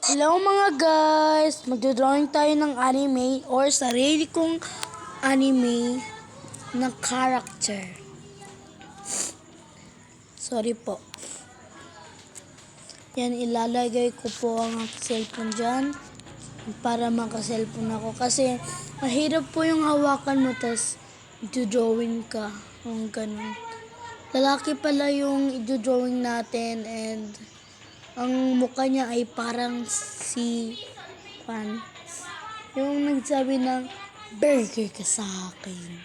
Hello mga guys! Magdodrawing tayo ng anime or sarili kong anime na character. Sorry po. Yan, ilalagay ko po ang cellphone dyan para makaselfone ako. Kasi mahirap po yung hawakan mo tas i-drawing ka. Yung ganun. Lalaki pala yung i-drawing natin and ang mukha niya ay parang si Juan. Yung nagsabi ng burger ka sa akin.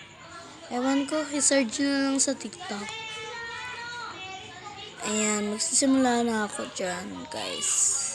Ewan ko, i-search na lang sa TikTok. Ayan, magsisimula na ako dyan, guys.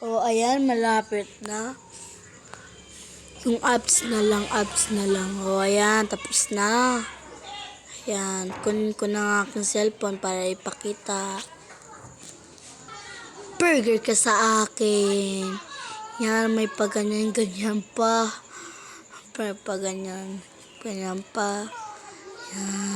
O, ayan, malapit na. Yung apps na lang, apps na lang. O, ayan, tapos na. Ayan, kunin ko na ang aking cellphone para ipakita. Burger ka sa akin. Yan, may pa-ganyan-ganyan pa. Pa-ganyan, ganyan pa. Yan.